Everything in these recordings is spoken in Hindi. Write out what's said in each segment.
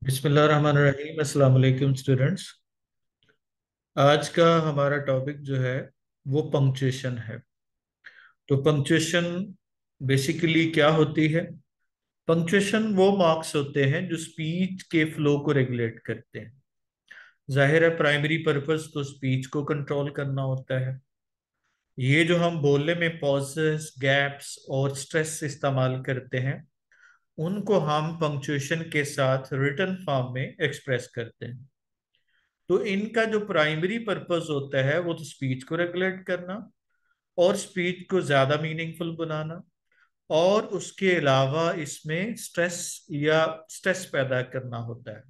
बिस्मिल्लाहिर्रहमानिर्रहीम। अस्सलाम वालेकुम स्टूडेंट्स। आज का हमारा टॉपिक जो है वो पंक्चुएशन है। तो पंक्चुएशन बेसिकली क्या होती है? पंक्चुएशन वो मार्क्स होते हैं जो स्पीच के फ्लो को रेगुलेट करते हैं। जाहिर है प्राइमरी पर्पस तो स्पीच को कंट्रोल करना होता है। ये जो हम बोलने में पॉजेस, गैप्स और स्ट्रेस इस्तेमाल करते हैं उनको हम पंक्चुएशन के साथ रिटन फॉर्म में एक्सप्रेस करते हैं। तो इनका जो प्राइमरी पर्पस होता है वो तो स्पीच को रेगुलेट करना और स्पीच को ज्यादा मीनिंगफुल बनाना, और उसके अलावा इसमें स्ट्रेस पैदा करना होता है।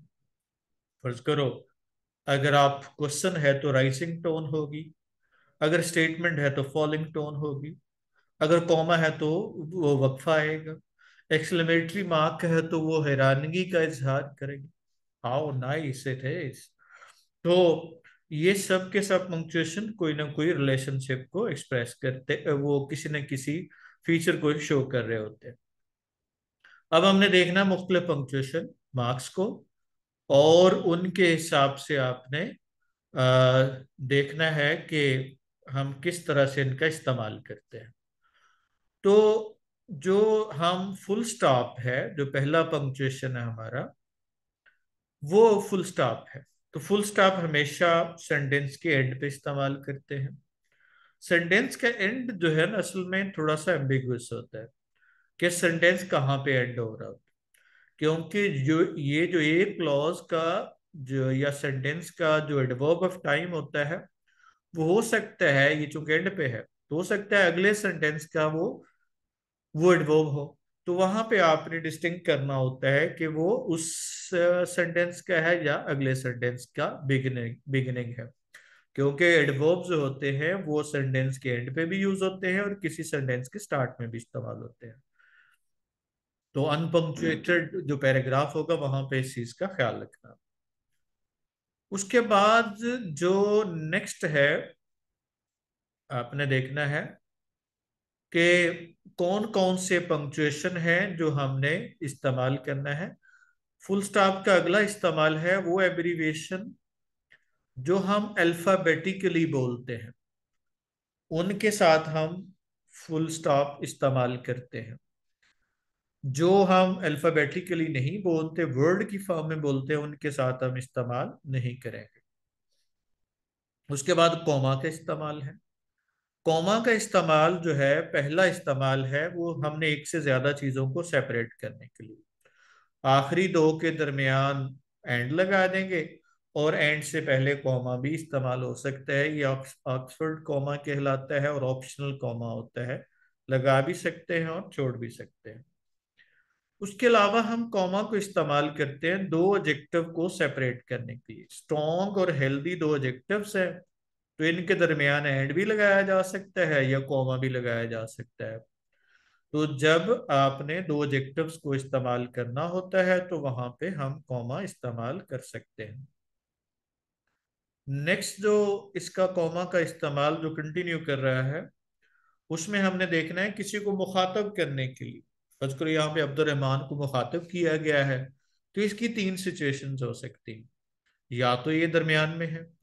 फर्ज करो, अगर आप क्वेश्चन है तो राइजिंग टोन होगी, अगर स्टेटमेंट है तो फॉलिंग टोन होगी, अगर कॉमा है तो वो वक्फा आएगा, एक्सक्लेमेटरी मार्क है तो वो हैरानगी का इजहार करेगी। How nice it is. तो ये सब के सब पंक्चुएशन कोई ना कोई रिलेशनशिप को एक्सप्रेस करते, वो किसी न किसी फीचर को शो कर रहे होते हैं। अब हमने देखना मुख्तलिफ पंक्चुएशन मार्क्स को, और उनके हिसाब से आपने देखना है कि हम किस तरह से इनका इस्तेमाल करते हैं। तो जो हम फुल स्टॉप है, जो पहला पंक्चुएशन है हमारा, वो फुल स्टॉप है। तो फुल स्टॉप हमेशा सेंटेंस के एंड पे इस्तेमाल करते हैं। सेंटेंस का एंड जो है ना असल में थोड़ा सा एम्बिगुअस होता है कि सेंटेंस कहाँ पे एंड हो रहा होता है, क्योंकि जो ये जो एक क्लॉज का जो या सेंटेंस का जो एडवर्ब ऑफ टाइम होता है वो हो सकता है, ये चूंकि एंड पे है तो हो सकता है अगले सेंटेंस का वो एडवर्ब हो। तो वहां पे आपने डिस्टिंक्ट करना होता है कि वो उस सेंटेंस का है या अगले सेंटेंस का बिगिनिंग बिगिनिंग है, क्योंकि एडवर्ब जो होते हैं वो सेंटेंस के एंड पे भी यूज होते हैं और किसी सेंटेंस के स्टार्ट में भी इस्तेमाल होते हैं। तो अनपंक्चुएटेड जो पैराग्राफ होगा वहां पे इस चीज का ख्याल रखना। उसके बाद जो नेक्स्ट है, आपने देखना है कि कौन कौन से पंक्चुएशन है जो हमने इस्तेमाल करना है। फुल स्टॉप का अगला इस्तेमाल है वो एब्रीविएशन जो हम अल्फाबेटिकली बोलते हैं, उनके साथ हम फुल स्टॉप इस्तेमाल करते हैं। जो हम अल्फाबेटिकली नहीं बोलते, वर्ड की फॉर्म में बोलते हैं, उनके साथ हम इस्तेमाल नहीं करेंगे। उसके बाद कॉमा का इस्तेमाल है। कॉमा का इस्तेमाल जो है, पहला इस्तेमाल है वो हमने एक से ज्यादा चीजों को सेपरेट करने के लिए। आखिरी दो के दरमियान एंड लगा देंगे, और एंड से पहले कॉमा भी इस्तेमाल हो सकता है। ये ऑक्सफोर्ड कॉमा कहलाता है और ऑप्शनल कॉमा होता है, लगा भी सकते हैं और छोड़ भी सकते हैं। उसके अलावा हम कॉमा को इस्तेमाल करते हैं दो एडजेक्टिव को सेपरेट करने के लिए। स्ट्रॉन्ग और हेल्दी दो एडजेक्टिव्स है, तो इनके दरमियान एंड भी लगाया जा सकता है या कॉमा भी लगाया जा सकता है। तो जब आपने दो एडजेक्टिव्स को इस्तेमाल करना होता है तो वहां पे हम कॉमा इस्तेमाल कर सकते हैं। नेक्स्ट जो इसका कॉमा का इस्तेमाल जो कंटिन्यू कर रहा है, उसमें हमने देखना है किसी को मुखातब करने के लिए। फर्ज करो यहाँ पे अब्दुल रहमान को मुखातब किया गया है, तो इसकी तीन सिचुएशंस हो सकती हैं। या तो ये दरमियान में है,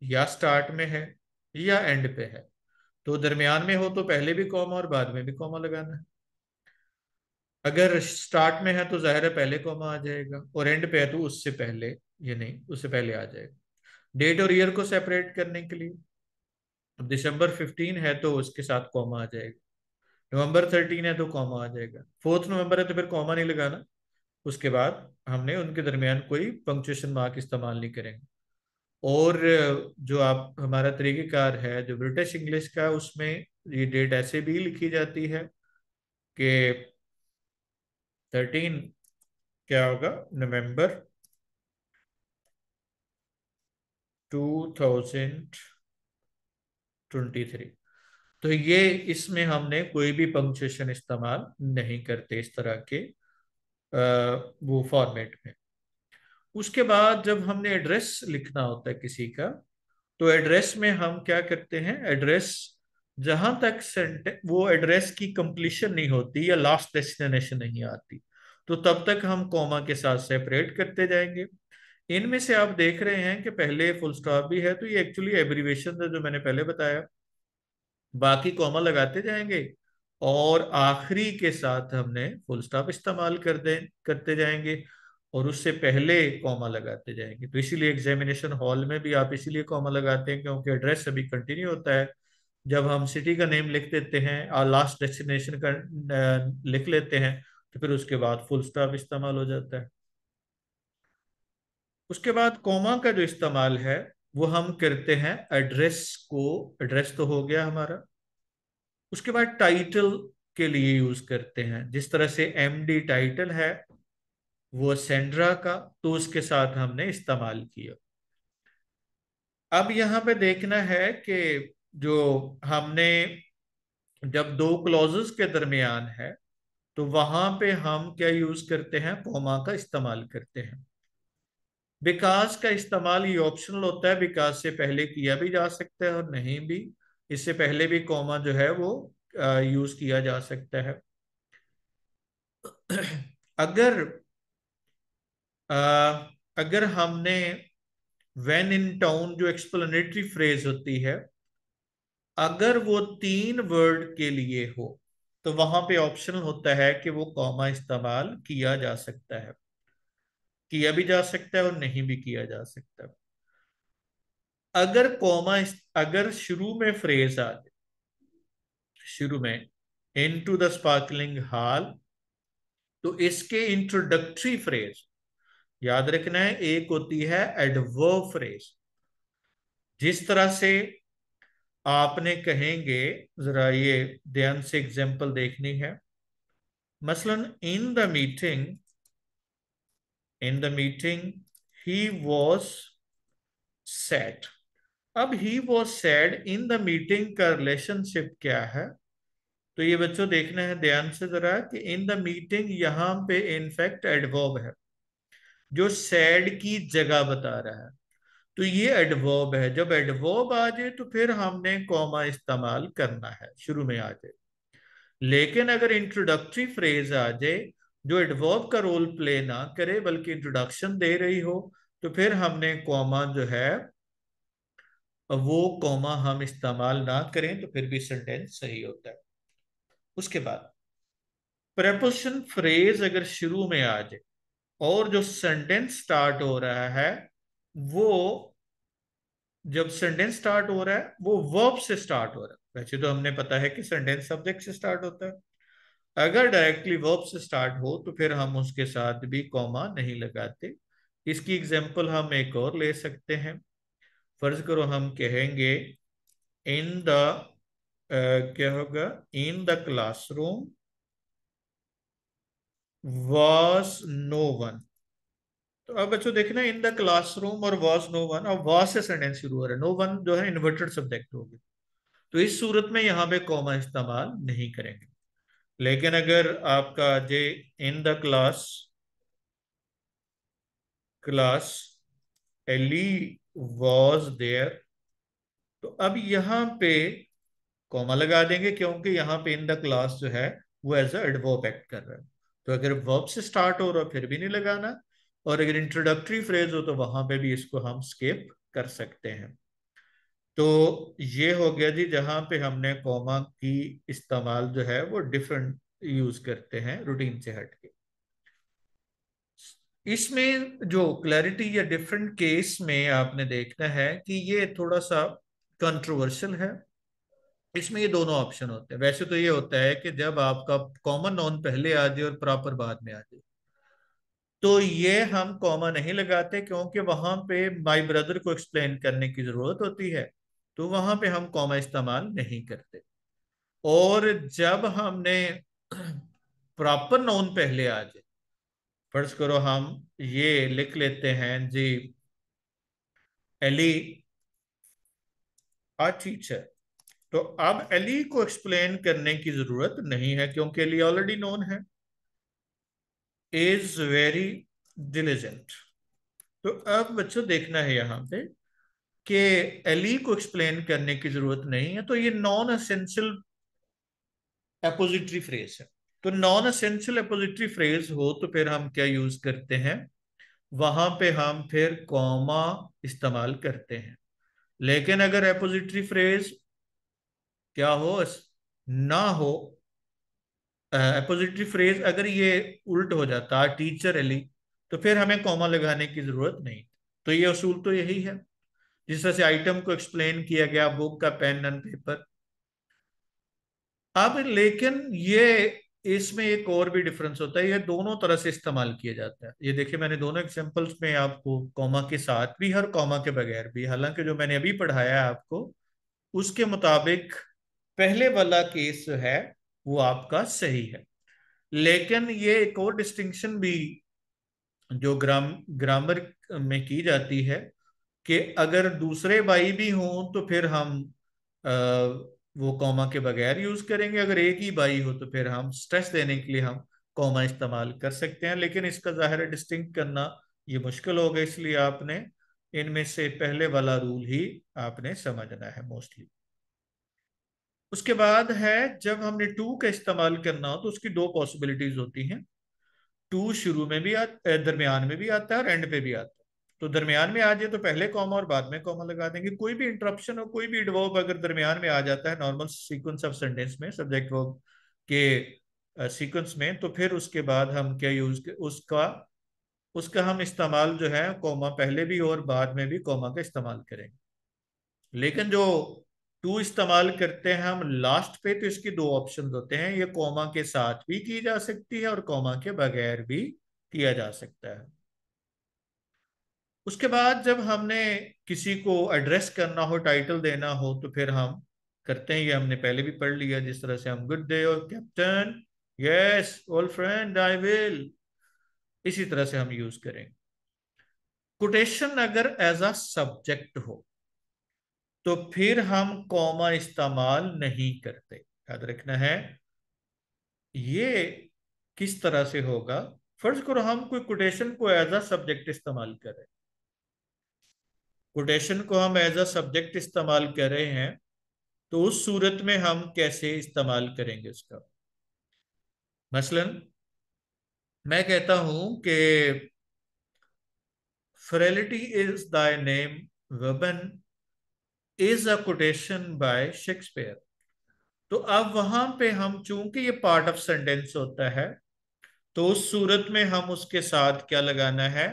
या स्टार्ट में है, या एंड पे है। तो दरमियान में हो तो पहले भी कॉमा और बाद में भी कॉमा लगाना है। अगर स्टार्ट में है तो जाहिर है पहले कॉमा आ जाएगा, और एंड पे है तो उससे पहले, ये नहीं उससे पहले आ जाएगा। डेट और ईयर को सेपरेट करने के लिए, अब दिसंबर 15 है तो उसके साथ कॉमा आ जाएगा, November 13 है तो कॉमा आ जाएगा, 4 नवंबर है तो फिर कॉमा नहीं लगाना। उसके बाद हमने उनके दरमियान कोई पंक्चुएशन मार्क इस्तेमाल नहीं करेंगे। और जो आप हमारा तरीक़ेकार है जो ब्रिटिश इंग्लिश का, उसमें ये डेट ऐसे भी लिखी जाती है कि 13 क्या होगा, November 2023। तो ये इसमें हमने कोई भी पंक्चुएशन इस्तेमाल नहीं करते इस तरह के वो फॉर्मेट में। उसके बाद जब हमने एड्रेस लिखना होता है किसी का, तो एड्रेस में हम क्या करते हैं, एड्रेस जहां तक वो एड्रेस की कंप्लीशन नहीं होती या लास्ट डेस्टिनेशन नहीं आती, तो तब तक हम कॉमा के साथ सेपरेट करते जाएंगे। इनमें से आप देख रहे हैं कि पहले फुल स्टॉप भी है, तो ये एक्चुअली एब्रीविएशन है जो मैंने पहले बताया। बाकी कॉमा लगाते जाएंगे और आखिरी के साथ हमने फुल स्टॉप इस्तेमाल करते जाएंगे और उससे पहले कॉमा लगाते जाएंगे। तो इसीलिए एग्जामिनेशन हॉल में भी आप इसीलिए कॉमा लगाते हैं क्योंकि एड्रेस अभी कंटिन्यू होता है। जब हम सिटी का नेम लिख देते हैं और लास्ट डेस्टिनेशन का लिख लेते हैं, तो फिर उसके बाद फुल स्टॉप इस्तेमाल हो जाता है। उसके बाद कॉमा का जो इस्तेमाल है वो हम करते हैं एड्रेस को। एड्रेस तो हो गया हमारा। उसके बाद टाइटल के लिए यूज करते हैं। जिस तरह से एमडी टाइटल है वो सेंड्रा का, तो उसके साथ हमने इस्तेमाल किया। अब यहां पे देखना है कि जो हमने जब दो क्लॉजेस के दरमियान है तो वहां पे हम क्या यूज करते हैं, कॉमा का इस्तेमाल करते हैं। बिकॉज का इस्तेमाल ये ऑप्शनल होता है, बिकॉज से पहले किया भी जा सकता है और नहीं भी। इससे पहले भी कॉमा जो है वो यूज किया जा सकता है। अगर अ, अगर हमने व्हेन इन टाउन जो एक्सप्लेनेटरी फ्रेज होती है, अगर वो 3 वर्ड के लिए हो तो वहां पे ऑप्शनल होता है कि वो कॉमा इस्तेमाल किया जा सकता है। किया भी जा सकता है और नहीं भी किया जा सकता। अगर अगर शुरू में फ्रेज आ जाए, शुरू में इनटू द स्पार्कलिंग हॉल, तो इसके इंट्रोडक्टरी फ्रेज याद रखना है, एक होती है एडवर्ब फ्रेज। जिस तरह से आपने कहेंगे, जरा ये ध्यान से एग्जांपल देखनी है। मसलन in the meeting he was said. अब he was said in the meeting का रिलेशनशिप क्या है? तो ये बच्चों देखना है ध्यान से जरा कि इन द मीटिंग यहां पे इनफैक्ट एडवर्ब है जो सैड की जगह बता रहा है। तो ये एडवर्ब है। जब एडवर्ब आ जाए तो फिर हमने कॉमा इस्तेमाल करना है, शुरू में आ जाए। लेकिन अगर इंट्रोडक्टरी फ्रेज आ जाए जो एडवर्ब का रोल प्ले ना करे बल्कि इंट्रोडक्शन दे रही हो, तो फिर हमने कॉमा जो है वो कॉमा हम इस्तेमाल ना करें तो फिर भी सेंटेंस सही होता है। उसके बाद प्रेपोजिशन फ्रेज अगर शुरू में आ जाए और जो सेंटेंस स्टार्ट हो रहा है वो, जब सेंटेंस स्टार्ट हो रहा है वो वर्ब से स्टार्ट हो रहा है। वैसे तो हमने पता है कि सेंटेंस सब्जेक्ट से स्टार्ट होता है। अगर डायरेक्टली वर्ब से स्टार्ट हो तो फिर हम उसके साथ भी कॉमा नहीं लगाते। इसकी एग्जांपल हम एक और ले सकते हैं। फर्ज करो हम कहेंगे इन द क्या होगा, in the classroom was no one. तो अब बच्चों देखना, इन द क्लासरूम और वॉज नो वन, अब वॉज से सेंटेंस शुरू हो रहा है, नो वन जो है इन्वर्टेड सब्जेक्ट होगी। तो इस सूरत में यहाँ पे कॉमा इस्तेमाल नहीं करेंगे। लेकिन अगर आपका जे in the class Ellie was there, तो अब यहाँ पे कॉमा लगा देंगे क्योंकि यहाँ पे इन द क्लास जो है वो एज अ एडवर्ब एक्ट कर रहा है। तो अगर वर्ब से स्टार्ट हो रहा है फिर भी नहीं लगाना, और अगर इंट्रोडक्टरी फ्रेज हो तो वहां पे भी इसको हम स्किप कर सकते हैं। तो ये हो गया जी जहां पे हमने कॉमा की इस्तेमाल जो है वो डिफरेंट यूज करते हैं रूटीन से हटके। इसमें जो क्लैरिटी या डिफरेंट केस में आपने देखना है कि ये थोड़ा सा कंट्रोवर्शियल है। इसमें ये दोनों ऑप्शन होते हैं। वैसे तो ये होता है कि जब आपका कॉमन नाउन पहले आ जाए और प्रॉपर बाद में आ जाए तो ये हम कॉमा नहीं लगाते क्योंकि वहां पे माई ब्रदर को एक्सप्लेन करने की जरूरत होती है। तो वहां पे हम कॉमा इस्तेमाल नहीं करते। और जब हमने प्रॉपर नाउन पहले आ जाए, फर्ज करो हम ये लिख लेते हैं जी, एली आ टीचर। तो अब एली को एक्सप्लेन करने की जरूरत नहीं है क्योंकि एली ऑलरेडी नोन है, इज वेरी डिलीजेंट। तो अब बच्चों देखना है यहाँ पे कि एली को एक्सप्लेन करने की जरूरत नहीं है, तो ये नॉन एसेंशियल एपोजिटरी फ्रेज है। तो नॉन एसेंशियल एपोजिटरी फ्रेज हो तो फिर हम क्या यूज करते हैं, वहां पे हम फिर कॉमा इस्तेमाल करते हैं। लेकिन अगर एपोजिटरी फ्रेज क्या हो, ना हो, एपोजिटरी फ्रेज अगर ये उल्ट हो जाता टीचर एली, तो फिर हमें कॉमा लगाने की जरूरत नहीं। तो ये असूल तो यही है, जिस तरह से आइटम को एक्सप्लेन किया गया, बुक का पेन एंड पेपर। अब लेकिन ये इसमें एक और भी डिफरेंस होता है, ये दोनों तरह से इस्तेमाल किया जाता है। ये देखिए, मैंने दोनों एग्जांपल्स में आपको कॉमा के साथ भी और कॉमा के बगैर भी, हालांकि जो मैंने अभी पढ़ाया है आपको उसके मुताबिक पहले वाला केस जो है वो आपका सही है। लेकिन ये एक और डिस्टिंक्शन भी जो ग्रामर में की जाती है, कि अगर दूसरे बाई भी हों तो फिर हम अ, वो कॉमा के बगैर यूज करेंगे, अगर एक ही बाई हो तो फिर हम स्ट्रेस देने के लिए हम कॉमा इस्तेमाल कर सकते हैं। लेकिन इसका जाहिर है डिस्टिंक्ट करना ये मुश्किल होगा, इसलिए आपने इनमें से पहले वाला रूल ही आपने समझना है मोस्टली। उसके बाद है, जब हमने टू का इस्तेमाल करना हो तो उसकी दो पॉसिबिलिटीज होती हैं। टू शुरू में भी दरमियान में भी आता है और एंड पे भी आता है। तो दरमियान में आ जाए तो पहले कॉमा और बाद में कॉमा लगा देंगे। कोई भी इंटरप्शन हो, कोई भी एडवर्ब अगर दरमियान में आ जाता है नॉर्मल सीक्वेंस ऑफ सेंटेंस में, सब्जेक्ट वर्ब के सीक्वेंस में, तो फिर उसके बाद हम क्या यूज उसका उसका हम इस्तेमाल जो है कॉमा पहले भी और बाद में भी कॉमा का इस्तेमाल करेंगे। लेकिन जो टू इस्तेमाल करते हैं हम लास्ट पे, तो इसकी दो ऑप्शन होते हैं, ये कॉमा के साथ भी की जा सकती है और कॉमा के बगैर भी किया जा सकता है। उसके बाद जब हमने किसी को एड्रेस करना हो, टाइटल देना हो, तो फिर हम करते हैं, ये हमने पहले भी पढ़ लिया, जिस तरह से हम गुड डे और captain, yes old friend I will, इसी तरह से हम यूज करेंगे। कोटेशन अगर एज अ सब्जेक्ट हो तो फिर हम कॉमा इस्तेमाल नहीं करते। याद रखना है ये किस तरह से होगा। फर्ज करो हम कोई कोटेशन को एज अ सब्जेक्ट इस्तेमाल कर रहे हैं, कोटेशन को हम एज अ सब्जेक्ट इस्तेमाल कर रहे हैं, तो उस सूरत में हम कैसे इस्तेमाल करेंगे उसका। मसलन मैं कहता हूं कि frailty is thy name woman is a quotation by Shakespeare. तो अब वहां पे हम, चूंकि ये पार्ट ऑफ सेंटेंस होता है, तो उस सूरत में हम उसके साथ क्या लगाना है,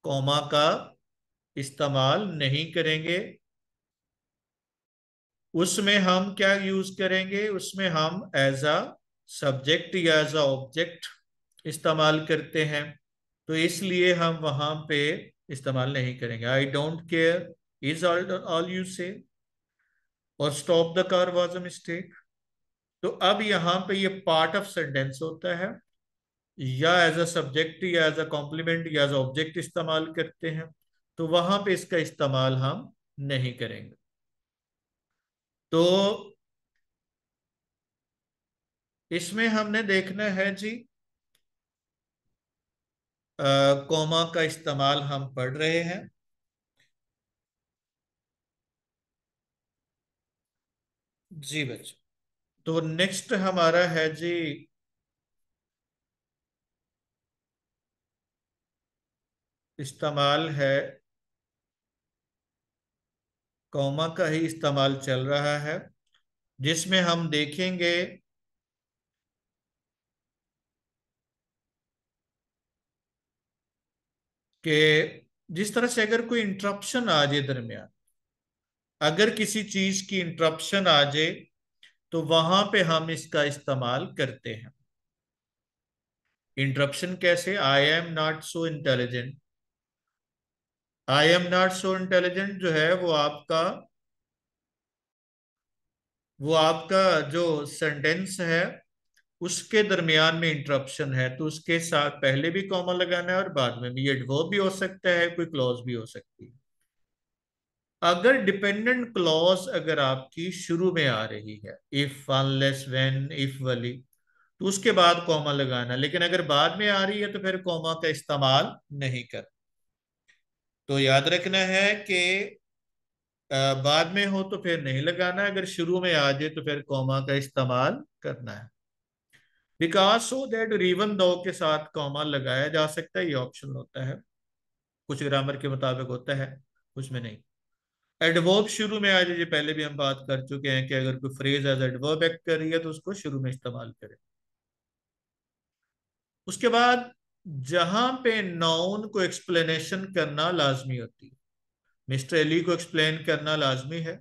कॉमा का इस्तेमाल नहीं करेंगे। उसमें हम क्या यूज करेंगे, उसमें हम एज अ सब्जेक्ट या एज अ ऑब्जेक्ट इस्तेमाल करते हैं, तो इसलिए हम वहां पे इस्तेमाल नहीं करेंगे। I don't care is all all you से, और stop the car was a mistake. तो अब यहां पे ये पार्ट ऑफ सेंटेंस होता है, या एज अ सब्जेक्ट या एज अ कॉम्प्लीमेंट या एज ऑब्जेक्ट इस्तेमाल करते हैं, तो वहां पे इसका इस्तेमाल हम नहीं करेंगे। तो इसमें हमने देखना है जी, कॉमा का इस्तेमाल हम पढ़ रहे हैं। जी बच्चे, तो नेक्स्ट हमारा है जी, इस्तेमाल है, कॉमा का ही इस्तेमाल चल रहा है, जिसमें हम देखेंगे कि जिस तरह से अगर कोई इंटरप्शन आ जाए दरमियान, अगर किसी चीज की इंटरप्शन आ जाए, तो वहां पे हम इसका इस्तेमाल करते हैं। इंटरप्शन कैसे, I am not so intelligent, I am not so intelligent जो है वो आपका जो सेंटेंस है उसके दरमियान में इंटरप्शन है, तो उसके साथ पहले भी कॉमा लगाना है और बाद में भी। ये एडवर्ब भी हो सकता है, कोई क्लॉज भी हो सकती है। अगर डिपेंडेंट क्लॉज अगर आपकी शुरू में आ रही है, इफ, अनलेस, व्हेन, इफ वाली, तो उसके बाद कॉमा लगाना। लेकिन अगर बाद में आ रही है तो फिर कॉमा का इस्तेमाल नहीं कर। तो याद रखना है कि बाद में हो तो फिर नहीं लगाना, अगर शुरू में आ जाए तो फिर कॉमा का इस्तेमाल करना है। बिकॉज सो दैट और इवन दो के साथ कॉमा लगाया जा सकता है, ये ऑप्शन होता है। कुछ ग्रामर के मुताबिक होता है, कुछ में नहीं। एडवर्ब शुरू में आ जाए, पहले भी हम बात कर चुके हैं कि अगर कोई फ्रेज एज एडवर्ब एक्ट कर रही है तो उसको शुरू में इस्तेमाल करें। उसके बाद जहां पे नाउन को एक्सप्लेनेशन करना लाजमी होती है, मिस्टर एली को एक्सप्लेन करना लाजमी है,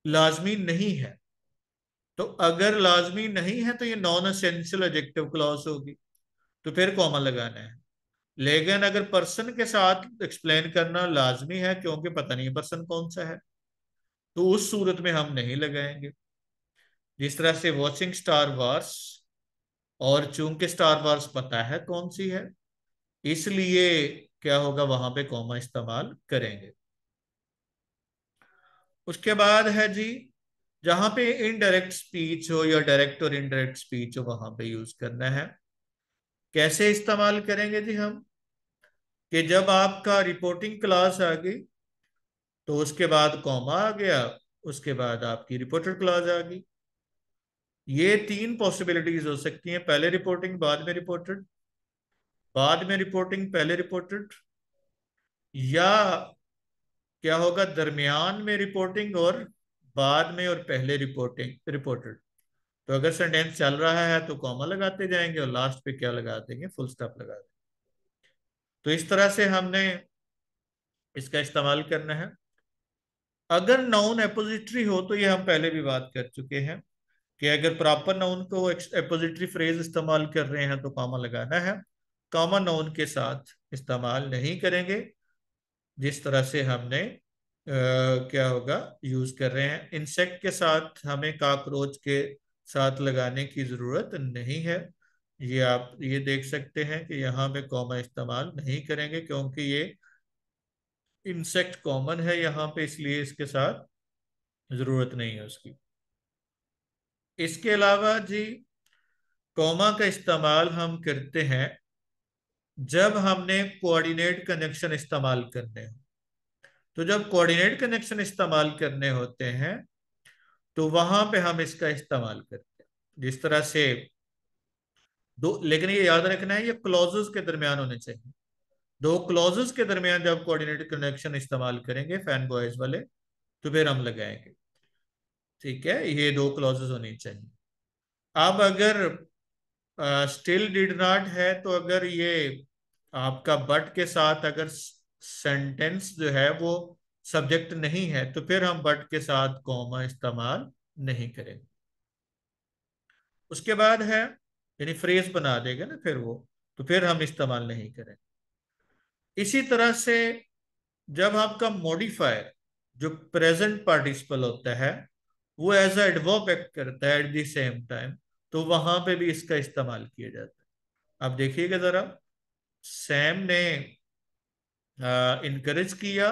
लाजमी नहीं है, तो अगर लाजमी नहीं है तो ये नॉन एसेंशियल एडजेक्टिव क्लॉज होगी, तो फिर कॉमा लगाना है। लेकिन अगर पर्सन के साथ एक्सप्लेन करना लाजमी है क्योंकि पता नहीं पर्सन कौन सा है, तो उस सूरत में हम नहीं लगाएंगे। जिस तरह से वॉचिंग स्टार वार्स, और चूंकि स्टार वार्स पता है कौन सी है, इसलिए क्या होगा, वहां पे कॉमा इस्तेमाल करेंगे। उसके बाद है जी, जहां पे इनडायरेक्ट स्पीच हो या डायरेक्ट और इनडायरेक्ट स्पीच हो वहां पे यूज करना है। कैसे इस्तेमाल करेंगे जी हम, कि जब आपका रिपोर्टिंग क्लास आ गई तो उसके बाद कॉमा आ गया, उसके बाद आपकी रिपोर्टेड क्लास आ गई। ये तीन पॉसिबिलिटीज हो सकती हैं, पहले रिपोर्टिंग बाद में रिपोर्टेड, बाद में रिपोर्टिंग पहले रिपोर्टेड, या क्या होगा, दरमियान में रिपोर्टिंग और बाद में और पहले रिपोर्टिंग रिपोर्टेड। तो अगर सेंटेंस चल रहा है तो कॉमा लगाते जाएंगे और लास्ट पे क्या लगा देंगे, फुल स्टॉप लगा देंगे। तो इस तरह से हमने इसका इस्तेमाल करना है। अगर नाउन एपोजिटरी हो तो ये हम पहले भी बात कर चुके हैं कि अगर प्रॉपर नाउन को एपोजिटरी फ्रेज इस्तेमाल कर रहे हैं तो कॉमा लगाना है, कॉमा नाउन के साथ इस्तेमाल नहीं करेंगे, जिस तरह से हमने क्या होगा यूज कर रहे हैं। इंसेक्ट के साथ हमें कॉकरोच के साथ लगाने की जरूरत नहीं है। ये आप ये देख सकते हैं कि यहाँ पे कॉमा इस्तेमाल नहीं करेंगे क्योंकि ये इंसेक्ट कॉमन है यहाँ पे, इसलिए इसके साथ जरूरत नहीं है उसकी। इसके अलावा जी, कॉमा का इस्तेमाल हम करते हैं जब हमने कोऑर्डिनेट कनेक्शन इस्तेमाल करने हो। तो जब कोऑर्डिनेट कनेक्शन इस्तेमाल करने होते हैं तो वहां पे हम इसका इस्तेमाल करते हैं। जिस तरह से दो, लेकिन ये याद रखना है ये क्लॉजेस के दरमियान होने चाहिए। दो क्लॉजेस के दरमियान जब कोऑर्डिनेट कनेक्शन इस्तेमाल करेंगे फैन बॉयज वाले, तो फिर हम लगाएंगे। ठीक है, ये दो क्लॉजेस होनी चाहिए। अब अगर स्टिल डिड नॉट है, तो अगर ये आपका बट के साथ अगर सेंटेंस जो है वो सब्जेक्ट नहीं है तो फिर हम बट के साथ कॉमा इस्तेमाल नहीं करेंगे। उसके बाद है, यानी फ्रेज बना देगा ना फिर वो, तो फिर हम इस्तेमाल नहीं करें। इसी तरह से जब आपका मॉडिफायर जो प्रेजेंट पार्टिसिपल होता है वो एज अ एडवर्ब एक्ट करता है एट द सेम टाइम, तो वहां पे भी इसका इस्तेमाल किया जाता है। अब देखिएगा जरा, सैम ने इनकरेज किया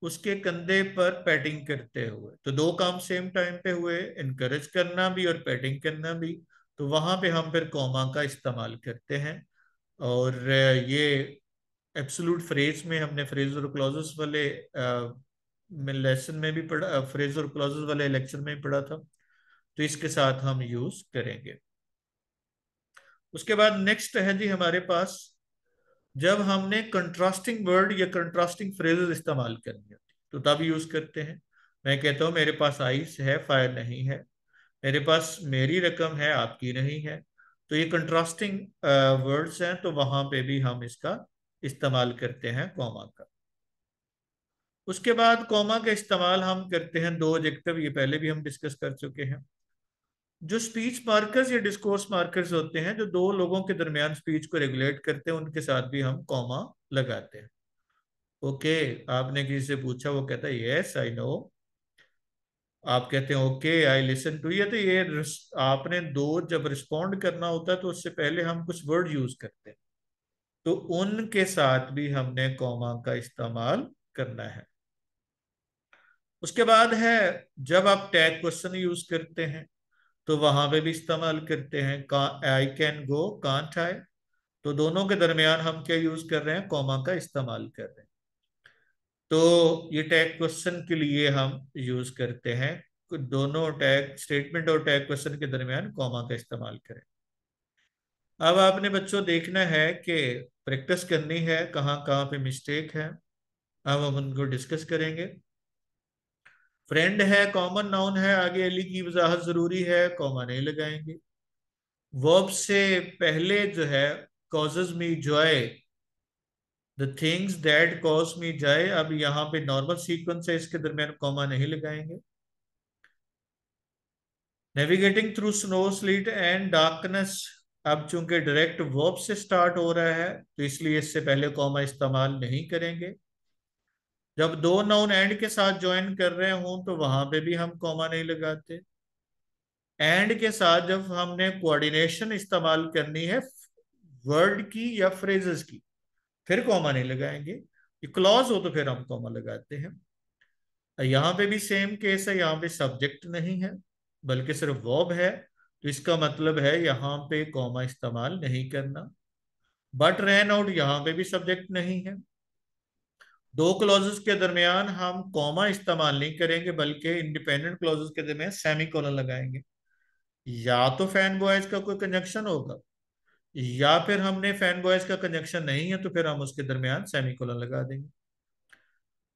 उसके कंधे पर पैटिंग करते हुए, तो दो काम सेम टाइम पे हुए, इनकरेज करना भी और पैटिंग करना भी। तो वहां पे हम फिर कॉमा का इस्तेमाल करते हैं। और ये एब्सोल्यूट फ्रेज में हमने फ्रेज और क्लॉजेस वाले लेसन में भी पढ़ा, फ्रेज और क्लॉजेस वाले लेक्चर में भी पढ़ा था, तो इसके साथ हम यूज करेंगे। उसके बाद नेक्स्ट है जी हमारे पास, जब हमने कंट्रास्टिंग वर्ड या कंट्रास्टिंग फ्रेजेस इस्तेमाल करनी होती तो तब यूज करते हैं। मैं कहता हूं मेरे पास आइस है फायर नहीं है, मेरे पास मेरी रकम है आपकी नहीं है, तो ये कंट्रास्टिंग वर्ड्स हैं, तो वहां पे भी हम इसका इस्तेमाल करते हैं कॉमा का। उसके बाद कॉमा का इस्तेमाल हम करते हैं दो एडजेक्टिव, ये पहले भी हम डिस्कस कर चुके हैं। जो स्पीच मार्कर्स या डिस्कोर्स मार्कर्स होते हैं जो दो लोगों के दरमियान स्पीच को रेगुलेट करते हैं, उनके साथ भी हम कॉमा लगाते हैं। ओके, आपने किसी से पूछा, वो कहता है यस आई नो, आप कहते हैं ओके आई लिसन टू। ये तो ये आपने दो जब रिस्पॉन्ड करना होता है तो उससे पहले हम कुछ वर्ड यूज करते हैं, तो उनके साथ भी हमने कॉमा का इस्तेमाल करना है। उसके बाद है, जब आप टैग क्वेश्चन यूज करते हैं तो वहां पे भी इस्तेमाल करते हैं, का I can go can't I, तो दोनों के दरमियान हम क्या यूज कर रहे हैं, कॉमा का इस्तेमाल कर रहे हैं। तो ये टैग क्वेश्चन के लिए हम यूज करते हैं, दोनों टैग स्टेटमेंट और टैग क्वेश्चन के दरमियान कॉमा का इस्तेमाल करें। अब आपने बच्चों देखना है कि प्रैक्टिस करनी है कहाँ कहाँ पे मिस्टेक है। अब हम उनको डिस्कस करेंगे। फ्रेंड है, कॉमन नाउन है, आगे एली की वजाहत जरूरी है, कॉमा नहीं लगाएंगे। वर्ब से पहले जो है causes me Joy, the things that cause me Joy, अब यहाँ पे नॉर्मल सीक्वेंस है, इसके दरमियान कॉमा नहीं लगाएंगे। Navigating through snow slit and darkness, अब चूंकि डायरेक्ट वर्ब से स्टार्ट हो रहा है तो इसलिए इससे पहले कॉमा इस्तेमाल नहीं करेंगे। जब दो नाउन एंड के साथ ज्वाइन कर रहे हों तो वहां पे भी हम कॉमा नहीं लगाते। एंड के साथ जब हमने कोऑर्डिनेशन इस्तेमाल करनी है वर्ड की या फ्रेजेस की, फिर कॉमा नहीं लगाएंगे। ये क्लॉज हो तो फिर हम कॉमा लगाते हैं। यहाँ पे भी सेम केस है, यहाँ पे सब्जेक्ट नहीं है बल्कि सिर्फ वर्ब है, तो इसका मतलब है यहाँ पे कॉमा इस्तेमाल नहीं करना। बट रैन आउट, यहाँ पे भी सब्जेक्ट नहीं है। दो क्लॉजेस के दरमियान हम कॉमा इस्तेमाल नहीं करेंगे बल्कि इंडिपेंडेंट क्लॉजेस के दरमियान सेमी कोलन लगाएंगे। या तो फैन बॉयज का कोई कंजक्शन होगा, या फिर हमने फैन बॉयज का कंजक्शन नहीं है तो फिर हम उसके दरमियान सेमी कोलन लगा देंगे।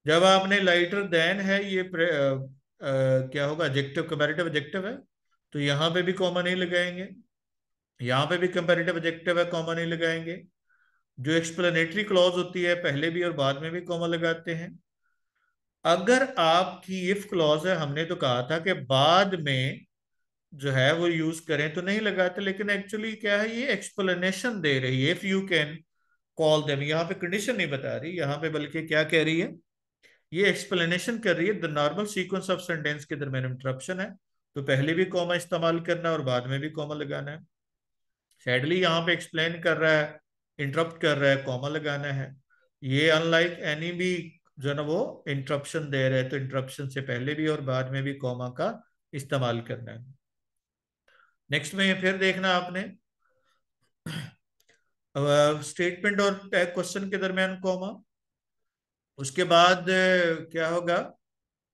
जब आपने लाइटर देन है ये क्या होगा, एडजेक्टिव, कंपैरेटिव एडजेक्टिव है, तो यहाँ पे भी कॉमा नहीं लगाएंगे। यहाँ पे भी कंपैरेटिव एडजेक्टिव है, कॉमा नहीं लगाएंगे। जो एक्सप्लेनेटरी क्लॉज होती है पहले भी और बाद में भी कॉमा लगाते हैं। अगर आपकी इफ क्लॉज है, हमने तो कहा था कि बाद में जो है वो यूज करें तो नहीं लगाते, लेकिन एक्चुअली क्या है, ये एक्सप्लेनेशन दे रही है, if you can call them, यहाँ पे कंडीशन नहीं बता रही, यहाँ पे बल्कि क्या कह रही है, ये एक्सप्लेनेशन कर रही है the normal sequence of sentence के दरमियान इंटरप्शन है, तो पहले भी कॉमा इस्तेमाल करना है और बाद में भी कॉमा लगाना है। सैडली यहाँ पे एक्सप्लेन कर रहा है, इंटरप्ट कर रहा है, कॉमा लगाना है। ये अनलाइक एनी भी जो है ना वो इंटरप्शन दे रहे हैं, तो इंटरप्शन से पहले भी और बाद में भी कॉमा का इस्तेमाल करना है। नेक्स्ट में फिर देखना आपने स्टेटमेंट और टैग क्वेश्चन के दरमियान कॉमा। उसके बाद क्या होगा,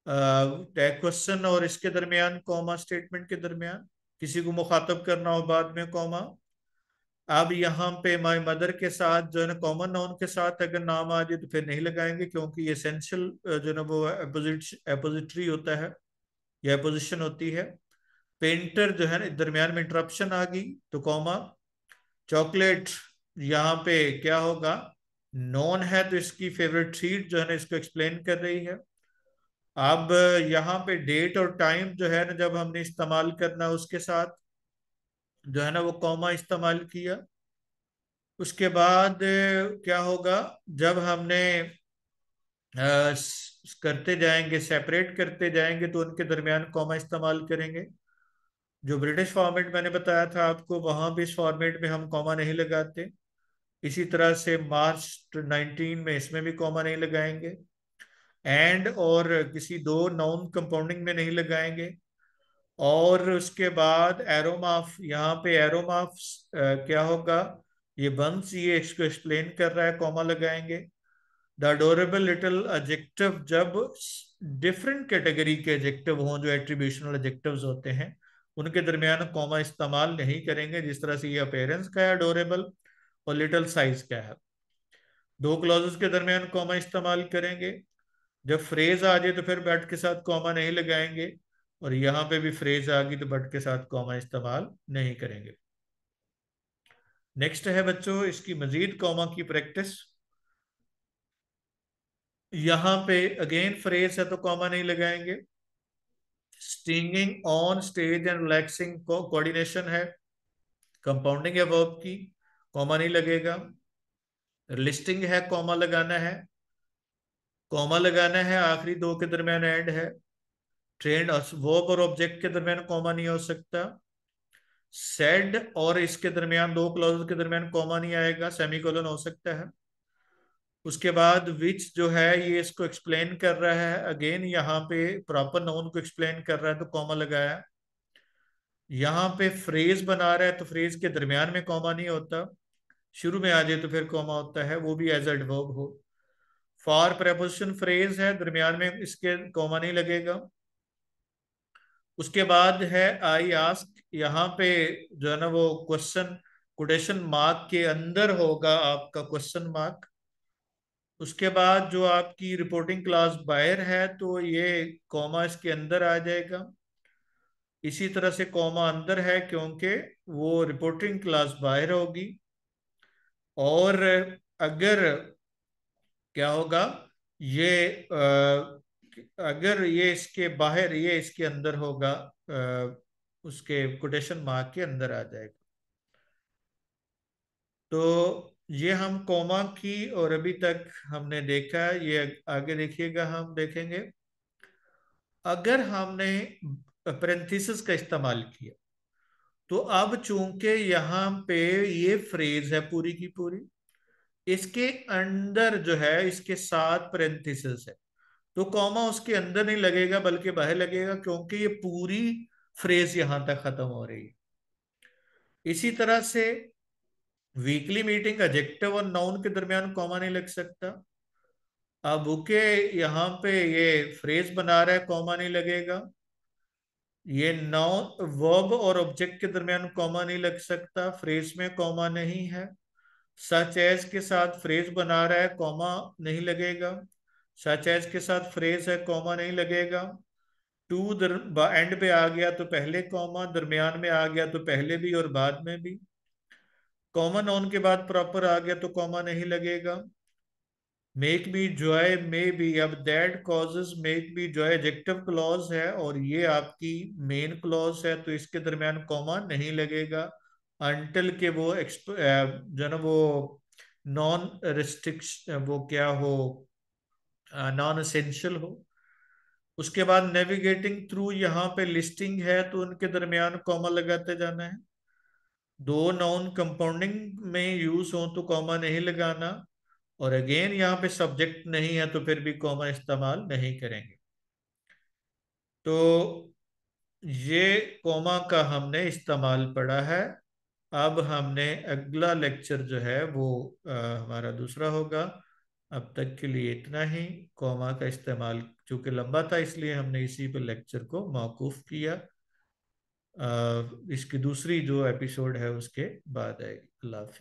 टैग क्वेश्चन और इसके दरमियान कॉमा, स्टेटमेंट के दरमियान किसी को मुखातब करना हो बाद में कॉमा। अब यहाँ पे माय मदर के साथ जो है ना कॉमन नाउन के साथ अगर नाम आ जाए तो फिर नहीं लगाएंगे, क्योंकि ये एसेंशियल जो है ना वो एपोजिटरी होता है या एपोजिशन होती है। पेंटर जो है ना दरमियान में इंटरप्शन आ गई तो कॉमा। चॉकलेट, यहाँ पे क्या होगा, नॉन है तो इसकी फेवरेट ट्रीट जो है ना इसको एक्सप्लेन कर रही है। अब यहाँ पे डेट और टाइम जो है ना जब हमने इस्तेमाल करना उसके साथ जो है ना वो कॉमा इस्तेमाल किया। उसके बाद क्या होगा, जब हमने करते जाएंगे, सेपरेट करते जाएंगे तो उनके दरमियान कॉमा इस्तेमाल करेंगे। जो ब्रिटिश फॉर्मेट मैंने बताया था आपको, वहां भी इस फॉर्मेट में हम कॉमा नहीं लगाते। इसी तरह से मार्च 19 में इसमें भी कॉमा नहीं लगाएंगे। एंड और किसी दो नाउन कंपाउंडिंग में नहीं लगाएंगे। और उसके बाद एरोमाफ, यहाँ पे एरोमाफ क्या होगा, ये बंस, ये इसको एक्सप्लेन कर रहा है, कॉमा लगाएंगे। द अडोरेबल लिटिल एडजेक्टिव, जब डिफरेंट कैटेगरी के एडजेक्टिव हों जो एट्रीब्यूशनल एडजेक्टिव्स होते हैं उनके दरमियान कॉमा इस्तेमाल नहीं करेंगे, जिस तरह से ये अपेयरेंस का है अडोरेबल और लिटिल साइज का है। दो क्लॉजेस के दरमियान कॉमा इस्तेमाल करेंगे। जब फ्रेज आ जाए तो फिर बट के साथ कॉमा नहीं लगाएंगे, और यहाँ पे भी फ्रेज आ गई तो बट के साथ कॉमा इस्तेमाल नहीं करेंगे। नेक्स्ट है बच्चों इसकी मजीद कॉमा की प्रैक्टिस। यहाँ पे अगेन फ्रेज है तो कॉमा नहीं लगाएंगे। Stinging on stage and relaxing coordination है, कंपाउंडिंग है वर्ब की, कॉमा नहीं लगेगा। लिस्टिंग है, कॉमा लगाना है। कॉमा लगाना है आखिरी दो के दरमियान एंड है। ट्रेंड वर्ब और ऑब्जेक्ट के दरमियान कॉमा नहीं हो सकता। सेड और इसके दरमियान दो क्लॉज के दरमियान कॉमा नहीं आएगा, सेमीकोलन हो सकता है। उसके बाद विच जो है ये इसको एक्सप्लेन कर रहा है, अगेन यहाँ पे प्रॉपर नाउन को एक्सप्लेन कर रहा है तो कॉमा लगाया। यहाँ पे फ्रेज बना रहा है तो फ्रेज के दरमियान में कॉमा नहीं होता, शुरू में आ जाए तो फिर कॉमा होता है, वो भी एज एडवर्ब हो। फॉर प्रेपोजिशन फ्रेज है, दरमियान में इसके कॉमा नहीं लगेगा। उसके बाद है आई आस्क, यहाँ पे जो है ना वो क्वेश्चन कोटेशन मार्क के अंदर होगा आपका क्वेश्चन मार्क। उसके बाद जो आपकी रिपोर्टिंग क्लास बाहर है तो ये कॉमा इसके अंदर आ जाएगा। इसी तरह से कॉमा अंदर है क्योंकि वो रिपोर्टिंग क्लास बाहर होगी। और अगर क्या होगा, ये अगर ये इसके बाहर, ये इसके अंदर होगा, उसके कोटेशन मार्क के अंदर आ जाएगा। तो ये हम कॉमा की और अभी तक हमने देखा है। ये आगे देखिएगा, हम देखेंगे अगर हमने पेरेंथीसिस का इस्तेमाल किया तो अब चूंकि यहाँ पे ये फ्रेज है पूरी की पूरी, इसके अंदर जो है इसके साथ पेरेंथीसिस है, तो कॉमा उसके अंदर नहीं लगेगा बल्कि बाहर लगेगा, क्योंकि ये पूरी फ्रेज यहां तक खत्म हो रही है। इसी तरह से वीकली मीटिंग एडजेक्टिव और नाउन के दरमियान कॉमा नहीं लग सकता। अब ओके, यहाँ पे ये फ्रेज बना रहा है, कॉमा नहीं लगेगा। ये नाउन वर्ब और ऑब्जेक्ट के दरमियान कॉमा नहीं लग सकता, फ्रेज में कॉमा नहीं है। सच एज के साथ फ्रेज बना रहा है, कॉमा नहीं लगेगा। सच एज के साथ फ्रेज है, कॉमा नहीं लगेगा। टू एंड पे आ गया तो पहले कॉमा, दरमियान में आ गया तो पहले भी और बाद में भी। कॉमन ऑन के बाद प्रॉपर आ गया तो कॉमा नहीं लगेगा। मेक मी जॉय में भी, अब that causes make me Joy adjective clause है और ये आपकी मेन क्लॉज है, तो इसके दरमियान कॉमा नहीं लगेगा अनटिल के वो जो ना वो नॉन रिस्ट्रिक्शन, वो क्या हो, नॉन एसेंशियल हो। उसके बाद नेविगेटिंग थ्रू, यहाँ पे लिस्टिंग है तो उनके दरमियान कॉमा लगाते जाना है। दो नाउन कंपाउंडिंग में यूज हो तो कॉमा नहीं लगाना। और अगेन यहाँ पे सब्जेक्ट नहीं है तो फिर भी कॉमा इस्तेमाल नहीं करेंगे। तो ये कॉमा का हमने इस्तेमाल पढ़ा है। अब हमने अगला लेक्चर जो है वो हमारा दूसरा होगा। अब तक के लिए इतना ही। कॉमा का इस्तेमाल चूंकि लंबा था इसलिए हमने इसी पर लेक्चर को मौकूफ किया। इसकी दूसरी जो एपिसोड है उसके बाद आएगी। अल्लाह हाफिज।